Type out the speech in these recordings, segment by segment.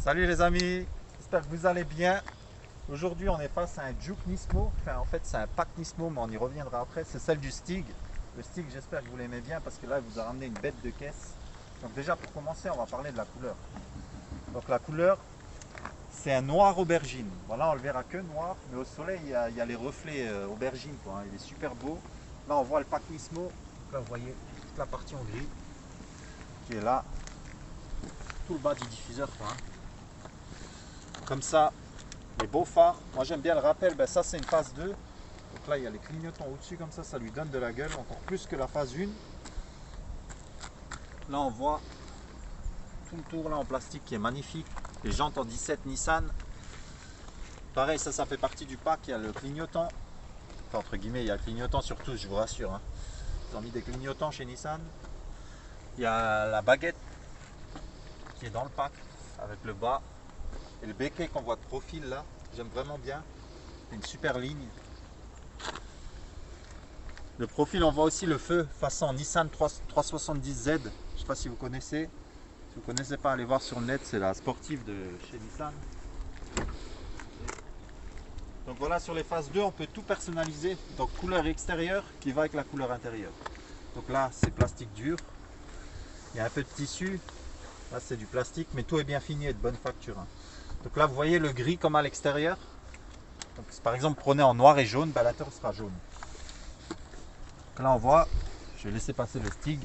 Salut les amis, j'espère que vous allez bien. Aujourd'hui on est face à un Juke Nismo, enfin en fait c'est un pack Nismo mais on y reviendra après, c'est celle du Stig. Le Stig j'espère que vous l'aimez bien parce que là il vous a ramené une bête de caisse. Donc déjà pour commencer on va parler de la couleur. Donc la couleur c'est un noir aubergine. Voilà on le verra que noir mais au soleil il y a les reflets aubergine quoi, hein. Il est super beau. Là on voit le pack Nismo, donc là vous voyez toute la partie en gris qui est là, tout le bas du diffuseur quoi, hein. Comme ça, les beaux phares. Moi j'aime bien le rappel, ben ça c'est une phase 2. Donc là il y a les clignotants au-dessus comme ça lui donne de la gueule, encore plus que la phase 1. Là on voit tout le tour là en plastique qui est magnifique. Les jantes en 17 Nissan. Pareil, ça fait partie du pack, il y a le clignotant. Enfin entre guillemets, il y a le clignotant sur tous, je vous rassure, hein. Ils ont mis des clignotants chez Nissan. Il y a la baguette qui est dans le pack avec le bas. Et le béquet qu'on voit de profil là, j'aime vraiment bien. C'est une super ligne. Le profil, on voit aussi le feu façon Nissan 370Z. Je ne sais pas si vous connaissez. Si vous ne connaissez pas, allez voir sur le net, c'est la sportive de chez Nissan. Donc voilà, sur les phases 2, on peut tout personnaliser. Donc couleur extérieure qui va avec la couleur intérieure. Donc là, c'est plastique dur. Il y a un peu de tissu. Là, c'est du plastique, mais tout est bien fini et de bonne facture, hein. Donc là, vous voyez le gris comme à l'extérieur. Donc par exemple, prenez en noir et jaune, bah, l'intérieur sera jaune. Donc là, on voit, je vais laisser passer le Stig.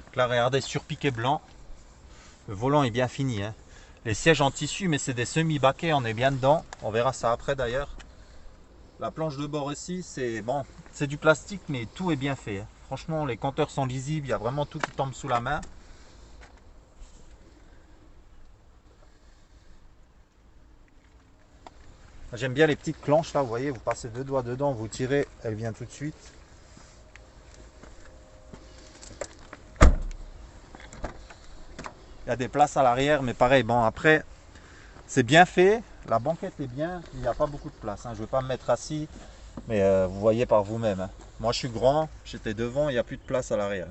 Donc là, regardez, surpiqué blanc. Le volant est bien fini, hein. Les sièges en tissu, mais c'est des semi-baquets, on est bien dedans. On verra ça après d'ailleurs. La planche de bord aussi, c'est bon, c'est du plastique, mais tout est bien fait, hein. Franchement, les compteurs sont lisibles, il y a vraiment tout qui tombe sous la main. J'aime bien les petites clenches là, vous voyez, vous passez deux doigts dedans, vous tirez, elle vient tout de suite. Il y a des places à l'arrière, mais pareil, bon après, c'est bien fait, la banquette est bien, il n'y a pas beaucoup de place, hein. Je ne vais pas me mettre assis, mais vous voyez par vous-même, hein. Moi je suis grand, j'étais devant, il n'y a plus de place à l'arrière.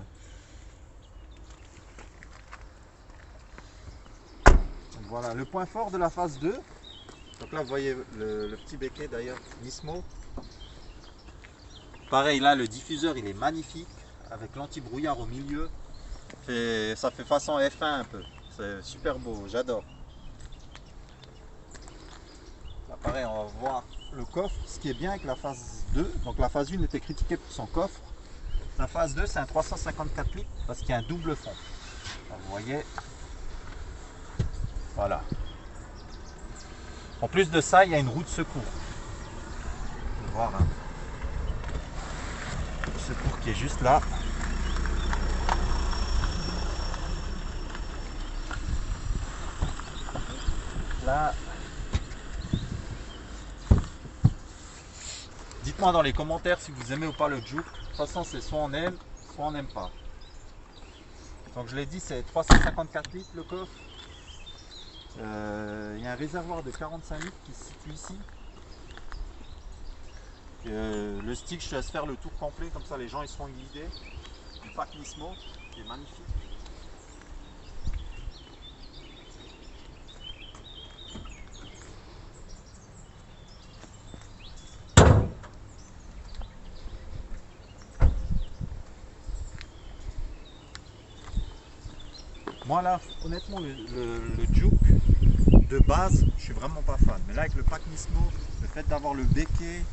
Voilà, le point fort de la phase 2. Donc là vous voyez le petit béquet d'ailleurs, Nismo. Pareil là, le diffuseur il est magnifique, avec l'anti-brouillard au milieu. Ça fait façon F1 un peu, c'est super beau, j'adore. Là pareil, on va voir le coffre, ce qui est bien avec la phase 2. Donc la phase 1 était critiquée pour son coffre. La phase 2 c'est un 354 litres parce qu'il y a un double fond. Alors, vous voyez, voilà. En plus de ça, il y a une roue de secours. Vous pouvez voir, hein. Le secours qui est juste là. Là. Dites-moi dans les commentaires si vous aimez ou pas le Juke. De toute façon, c'est soit on aime, soit on n'aime pas. Donc je l'ai dit, c'est 354 litres le coffre. Il y a un réservoir de 45 litres qui se situe ici. Le Stig, je te laisse faire le tour complet, comme ça les gens ils seront guidés. Du pack Nismo, qui est magnifique. Moi là, honnêtement, le Juke de base, je suis vraiment pas fan. Mais là avec le pack Nismo, le fait d'avoir le béquet,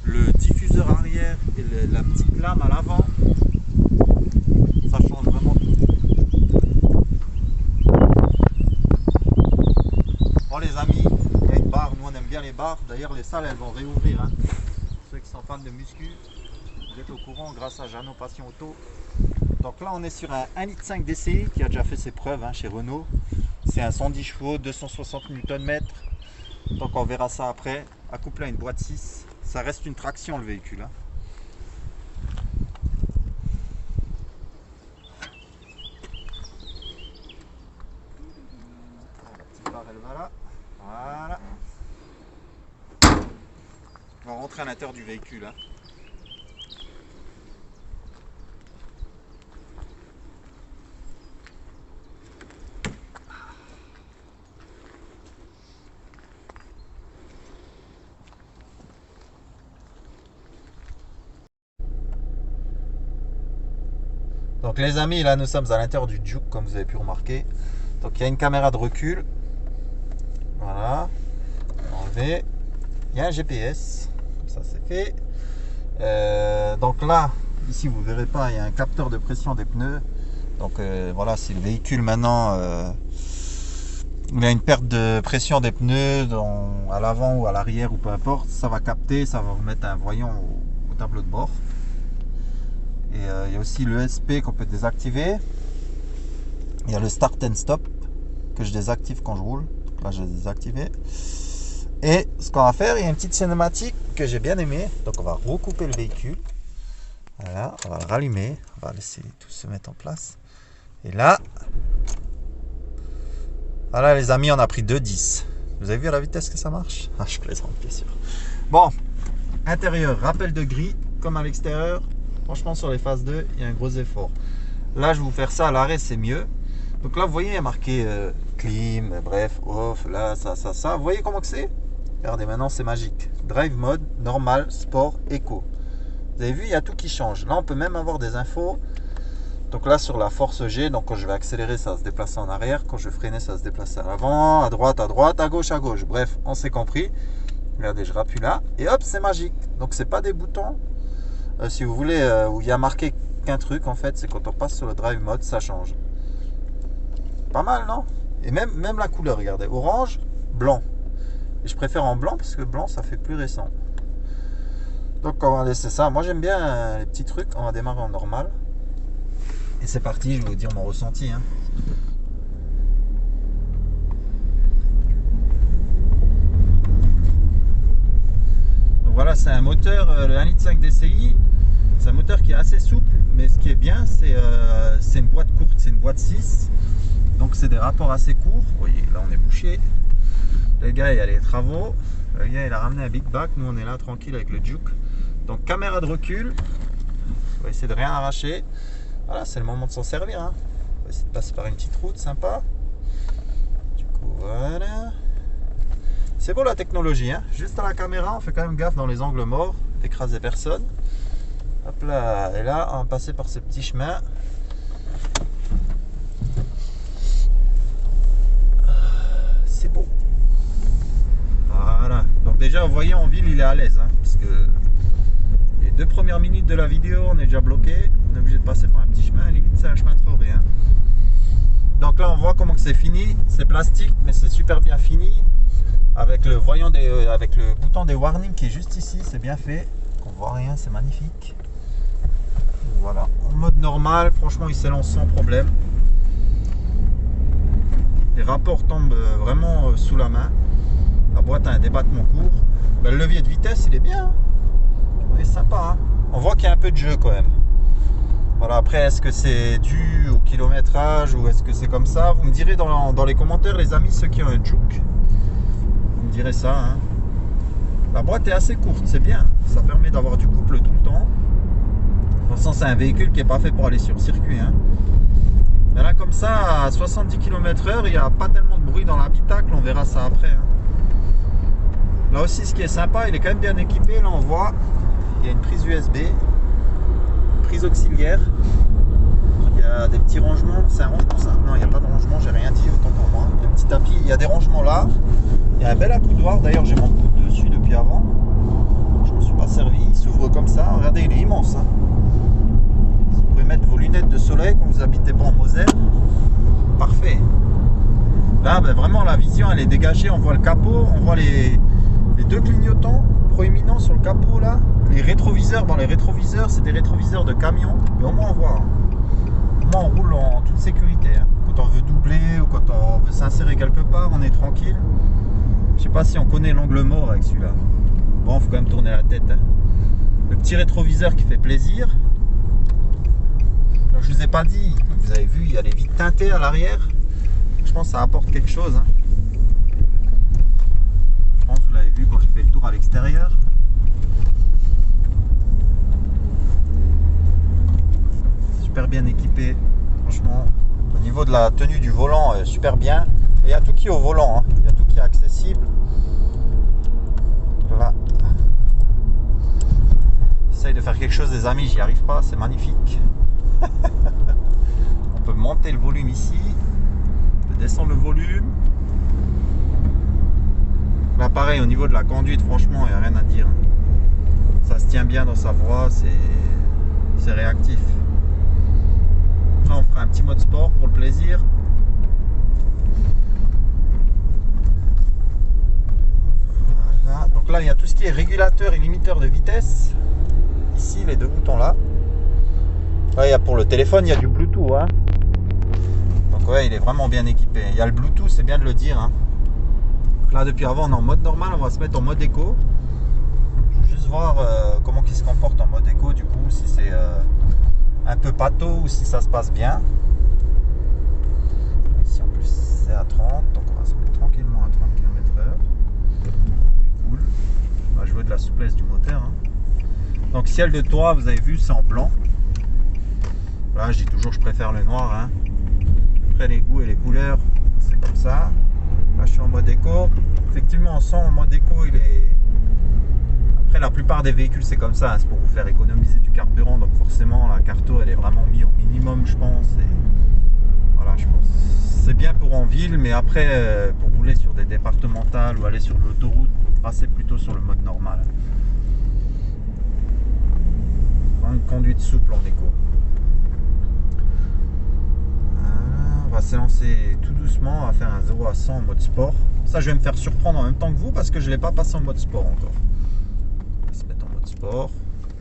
le diffuseur arrière et la petite lame à l'avant, ça change vraiment tout. Bon les amis, il y a une barre, nous on aime bien les barres. D'ailleurs les salles elles vont réouvrir, hein. Ceux qui sont fans de muscu, vous êtes au courant grâce à Jeannot Passion Auto. Donc là on est sur un 1,5 litre DCI qui a déjà fait ses preuves, hein, chez Renault. C'est un 110 chevaux, 260 Nm. Donc on verra ça après. Accouplé à une boîte 6. Ça reste une traction le véhicule, hein. La petite barre elle va là. Voilà. On va rentrer à l'intérieur du véhicule, hein. Donc les amis, là nous sommes à l'intérieur du Juke, comme vous avez pu remarquer. Donc il y a une caméra de recul. Voilà. Enlever. Il y a un GPS. Comme ça c'est fait. Donc là, ici vous ne verrez pas, il y a un capteur de pression des pneus. Donc voilà, si le véhicule maintenant il a une perte de pression des pneus à l'avant ou à l'arrière ou peu importe, ça va capter, ça va vous mettre un voyant au tableau de bord. Et il y a aussi le l'ESP qu'on peut désactiver. Il y a le Start and Stop que je désactive quand je roule. Donc là, je l'ai désactivé. Et ce qu'on va faire, il y a une petite cinématique que j'ai bien aimée. Donc on va recouper le véhicule. Voilà, on va le rallumer. On va laisser tout se mettre en place. Et là, voilà les amis, on a pris 2,10. Vous avez vu à la vitesse que ça marche? Ah, je plaisante, bien sûr. Bon, intérieur, rappel de grille, comme à l'extérieur. Franchement, sur les phases 2, il y a un gros effort. Là, je vais vous faire ça à l'arrêt, c'est mieux. Donc là, vous voyez, il y a marqué clim, bref, off, là, ça. Vous voyez comment que c'est? Regardez, maintenant, c'est magique. Drive mode, normal, sport, éco. Vous avez vu, il y a tout qui change. Là, on peut même avoir des infos. Donc là, sur la force G, donc quand je vais accélérer, ça va se déplacer en arrière. Quand je vais freiner, ça va se déplacer à l'avant, à droite, à gauche, à gauche. Bref, on s'est compris. Regardez, je rappuie là. Et hop, c'est magique. Donc, c'est pas des boutons. Si vous voulez, où il y a marqué qu'un truc, en fait, c'est quand on passe sur le drive mode, ça change. Pas mal, non? Et même la couleur, regardez. Orange, blanc. Et je préfère en blanc parce que blanc, ça fait plus récent. Donc, on va laisser ça. Moi, j'aime bien les petits trucs. On va démarrer en normal. Et c'est parti, je vais vous dire mon ressenti. Hein. Donc voilà, c'est un moteur, le 1,5 litre DCI. C'est un moteur qui est assez souple, mais ce qui est bien, c'est une boîte courte, c'est une boîte 6. Donc c'est des rapports assez courts. Vous voyez, là on est bouché. Le gars, il y a les travaux. Le gars, il a ramené un big back. Nous, on est là tranquille avec le Juke. Donc caméra de recul. On va essayer de rien arracher. Voilà, c'est le moment de s'en servir. Hein. On va essayer de passer par une petite route sympa. Du coup, voilà. C'est beau la technologie. Hein. Juste à la caméra, on fait quand même gaffe dans les angles morts, d'écraser personne. Hop là, et là, on va passer par ce petit chemin. C'est beau. Voilà. Donc déjà, vous voyez, en ville, il est à l'aise. Hein, parce que les 2 premières minutes de la vidéo, on est déjà bloqué. On est obligé de passer par un petit chemin. Limite, c'est un chemin de forêt. Hein. Donc là, on voit comment que c'est fini. C'est plastique, mais c'est super bien fini. Avec le avec le bouton des warnings qui est juste ici. C'est bien fait. On voit rien, c'est magnifique. Voilà. En mode normal, franchement, il s'élance sans problème. Les rapports tombent vraiment sous la main. La boîte a un débattement court. Ben, le levier de vitesse, il est bien. Il est sympa. Hein. On voit qu'il y a un peu de jeu quand même. Voilà, après, est-ce que c'est dû au kilométrage ou est-ce que c'est comme ça? Vous me direz dans les commentaires, les amis, ceux qui ont un Juke. Vous me direz ça. Hein. La boîte est assez courte, c'est bien. Ça permet d'avoir du couple tout le temps. De toute façon, c'est un véhicule qui n'est pas fait pour aller sur circuit. Hein. Mais là, comme ça, à 70 km/h, il n'y a pas tellement de bruit dans l'habitacle. On verra ça après. Hein. Là aussi, ce qui est sympa, il est quand même bien équipé. Là, on voit, il y a une prise USB. Prise auxiliaire, il y a des petits rangements, c'est un rangement ça? Non, il n'y a pas de rangement, j'ai rien dit, autant pour moi. Il y a un petit tapis, il y a des rangements là, il y a un bel accoudoir, d'ailleurs j'ai mon coude dessus depuis avant, je ne me suis pas servi, il s'ouvre comme ça, regardez il est immense. Hein. Vous pouvez mettre vos lunettes de soleil quand vous habitez pas en Moselle, parfait. Là ben, vraiment la vision elle est dégagée, on voit le capot, on voit les 2 clignotants proéminents sur le capot là. Les rétroviseurs, bon les rétroviseurs c'est des rétroviseurs de camion, mais au moins on voit. Hein. Au moins on roule en toute sécurité. Hein. Quand on veut doubler ou quand on veut s'insérer quelque part, on est tranquille. Je sais pas si on connaît l'angle mort avec celui-là. Bon, faut quand même tourner la tête. Hein. Le petit rétroviseur qui fait plaisir. Donc, je vous ai pas dit, vous avez vu, il y a les vitres teintées à l'arrière. Je pense que ça apporte quelque chose. Hein. Je pense que vous l'avez vu quand j'ai fait le tour à l'extérieur. Super bien équipé, franchement. Au niveau de la tenue du volant, super bien. Et il y a tout qui est au volant, hein. Il y a tout qui est accessible. Là. J'essaye de faire quelque chose, les amis, j'y arrive pas, c'est magnifique. monter le volume ici, je peux descendre le volume. Là pareil, au niveau de la conduite, franchement, il n'y a rien à dire. Ça se tient bien dans sa voie, c'est réactif. Après, on fera un petit mode sport pour le plaisir. Voilà. Donc là, il y a tout ce qui est régulateur et limiteur de vitesse. Ici, les deux boutons là. Là, il y a pour le téléphone, il y a du Bluetooth. Hein. Donc ouais, il est vraiment bien équipé. Il y a le Bluetooth, c'est bien de le dire. Hein. Donc là, depuis avant, on est en mode normal. On va se mettre en mode éco. Je vais juste voir comment il se comporte en mode éco. Du coup, si c'est un peu pâteau ou si ça se passe bien. Ici, en plus, c'est à 30. Donc on va se mettre tranquillement à 30 km/h. Cool. On va jouer de la souplesse du moteur. Hein. Donc ciel de toit, vous avez vu, c'est en blanc. Là, je dis toujours je préfère le noir. Hein. Après les goûts et les couleurs, c'est comme ça. Là, je suis en mode éco. Effectivement, on sent en mode éco, il est... Après, la plupart des véhicules, c'est comme ça. Hein. C'est pour vous faire économiser du carburant. Donc forcément, la carto, elle est vraiment mise au minimum, je pense. Et voilà, je pense. C'est bien pour en ville, mais après, pour rouler sur des départementales ou aller sur l'autoroute, passez plutôt sur le mode normal. Une conduite souple en éco. On va s'élancer tout doucement, on va faire un 0 à 100 en mode sport. Ça, je vais me faire surprendre en même temps que vous parce que je ne l'ai pas passé en mode sport encore. On va se mettre en mode sport.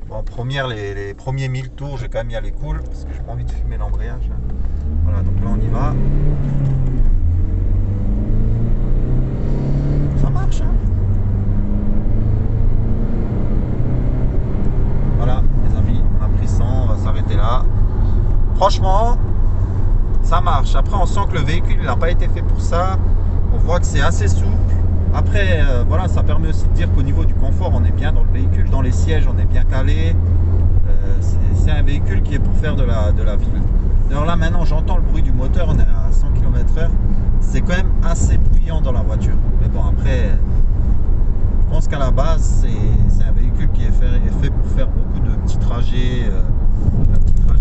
Bon, en première, les premiers 1000 tours, je vais quand même y aller cool parce que j'ai pas envie de fumer l'embrayage. Voilà, donc là on y va. Ça marche, hein? Voilà, les amis, on a pris 100, on va s'arrêter là. Franchement, ça marche. Après, on sent que le véhicule n'a pas été fait pour ça. On voit que c'est assez souple. Après, voilà, ça permet aussi de dire qu'au niveau du confort, on est bien dans le véhicule. Dans les sièges, on est bien calé. C'est un véhicule qui est pour faire de la ville. D'ailleurs, là, maintenant, j'entends le bruit du moteur. On est à 100 km/h. C'est quand même assez bruyant dans la voiture. Mais bon, après... Je pense qu'à la base, c'est un véhicule qui est fait pour faire beaucoup de petits trajets.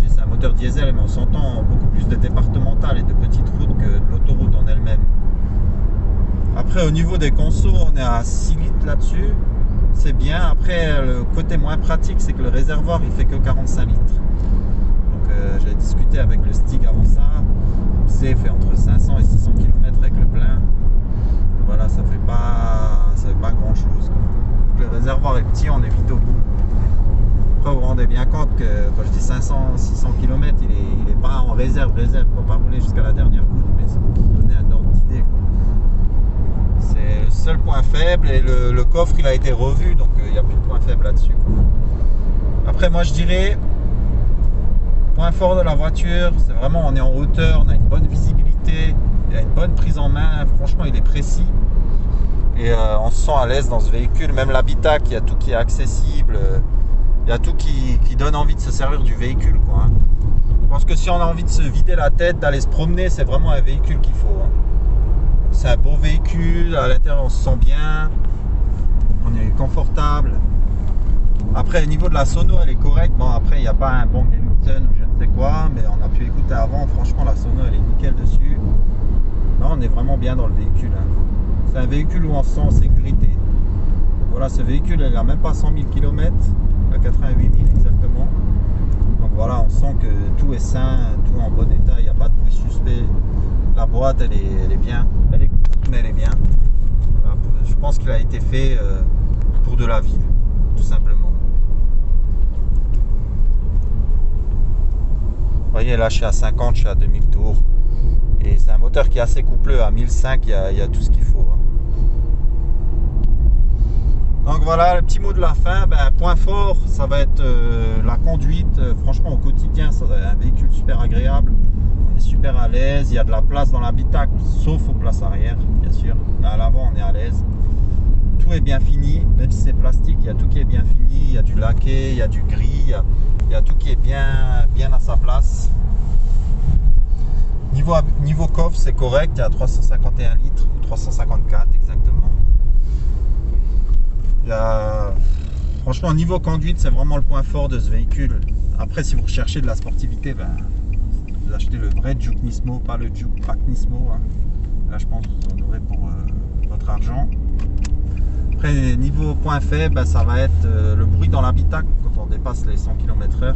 C'est un moteur diesel, mais on s'entend beaucoup plus de départementales et de petites routes que de l'autoroute en elle-même. Après, au niveau des consos, on est à 6 litres là-dessus. C'est bien. Après, le côté moins pratique, c'est que le réservoir, il fait que 45 litres. Donc, j'ai discuté avec le Stig avant ça. Il fait entre 500 et 600 km avec le plein. Voilà, ça fait pas grand chose. Le réservoir est petit, on est vite au bout. Après, vous vous rendez bien compte que quand je dis 500-600 km, il est pas en réserve. On ne va pas rouler jusqu'à la dernière goutte, mais ça pour vous donner un ordre d'idée. C'est le seul point faible et le coffre il a été revu, donc il n'y a plus de point faible là-dessus. Après, moi je dirais, point fort de la voiture, c'est vraiment on est en hauteur, on a une bonne visibilité, il y a une bonne prise en main, franchement il est précis. Et on se sent à l'aise dans ce véhicule, même l'habitacle, il y a tout qui est accessible, il y a tout qui donne envie de se servir du véhicule, quoi, hein. Je pense que si on a envie de se vider la tête, d'aller se promener, c'est vraiment un véhicule qu'il faut, hein. C'est un beau véhicule, à l'intérieur on se sent bien, on est confortable. Après au niveau de la sono elle est correcte, bon après il n'y a pas un Bang & Olufsen ou je ne sais quoi, mais on a pu écouter avant, franchement la sono elle est nickel dessus. Non, on est vraiment bien dans le véhicule, hein. C'est un véhicule où on se sent en sécurité. Voilà, ce véhicule, il n'a même pas 100 000 km, à 88 000 exactement. Donc voilà, on sent que tout est sain, tout en bon état, il n'y a pas de bruit suspect. La boîte, elle est bien, elle est courte, mais elle est bien. Voilà, je pense qu'il a été fait pour de la ville, tout simplement. Vous voyez, là, je suis à 50, je suis à 2000 tours. Et c'est un moteur qui est assez coupleux, à 1005, il y a tout ce qu'il faut. Donc voilà, le petit mot de la fin, point fort, ça va être la conduite. Franchement, au quotidien, ça va être un véhicule super agréable. On est super à l'aise, il y a de la place dans l'habitacle, sauf aux places arrière, bien sûr. Mais à l'avant, on est à l'aise. Tout est bien fini, même si c'est plastique, il y a tout qui est bien fini. Il y a du laqué, il y a du gris, il y a tout qui est bien à sa place. Niveau coffre, c'est correct, il y a 351 litres, 354 exactement. Franchement, au niveau conduite, c'est vraiment le point fort de ce véhicule. Après, si vous recherchez de la sportivité, vous achetez le vrai Juke Nismo, pas le Juke Pack Nismo. Hein. Là, je pense que vous en aurez pour votre argent. Après, niveau point faible, ben, ça va être le bruit dans l'habitacle quand on dépasse les 100 km/h.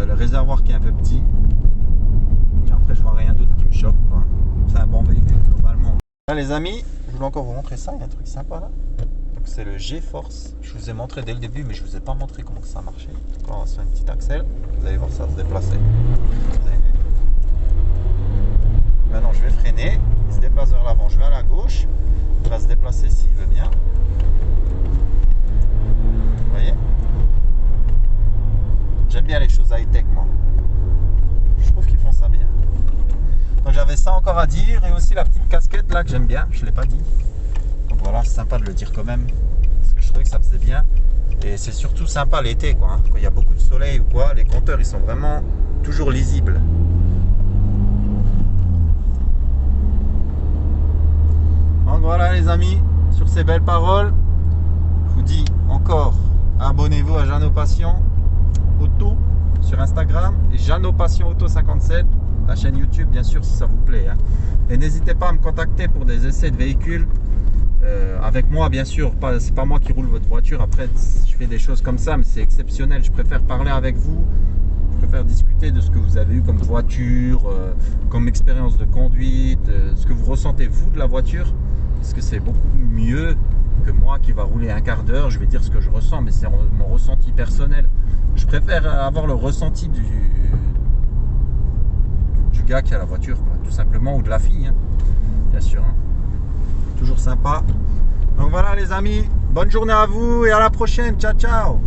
Le réservoir qui est un peu petit. Et après, je vois rien d'autre qui me choque. C'est un bon véhicule globalement. Là, les amis, je voulais encore vous montrer ça. Il y a un truc sympa là. C'est le G-Force. Je vous ai montré dès le début, mais je vous ai pas montré comment ça marchait. Donc, on va sur une petite axelle. Vous allez voir ça se déplacer. Maintenant, je vais freiner. Il se déplace vers l'avant. Je vais à la gauche. Il va se déplacer s'il veut bien. Vous voyez? J'aime bien les choses high-tech, moi. Je trouve qu'ils font ça bien. Donc j'avais ça encore à dire. Et aussi la petite casquette là que j'aime bien. Je ne l'ai pas dit. Donc voilà, c'est sympa de le dire quand même. Parce que je trouvais que ça faisait bien. Et c'est surtout sympa l'été, quoi. Hein. Quand il y a beaucoup de soleil ou quoi, les compteurs ils sont vraiment toujours lisibles. Donc voilà les amis, sur ces belles paroles, je vous dis encore, abonnez-vous à Jeannot Passion Auto sur Instagram et Jeannot Passion Auto 57, la chaîne YouTube bien sûr si ça vous plaît. Hein. Et n'hésitez pas à me contacter pour des essais de véhicules. Avec moi bien sûr, c'est pas moi qui roule votre voiture, après je fais des choses comme ça mais c'est exceptionnel, je préfère parler avec vous, je préfère discuter de ce que vous avez eu comme voiture, comme expérience de conduite, ce que vous ressentez vous de la voiture, parce que c'est beaucoup mieux que moi qui va rouler un quart d'heure, je vais dire ce que je ressens mais c'est mon ressenti personnel, je préfère avoir le ressenti du gars qui a la voiture quoi, tout simplement, ou de la fille hein, bien sûr hein. Toujours sympa. Donc voilà les amis, bonne journée à vous et à la prochaine, ciao ciao.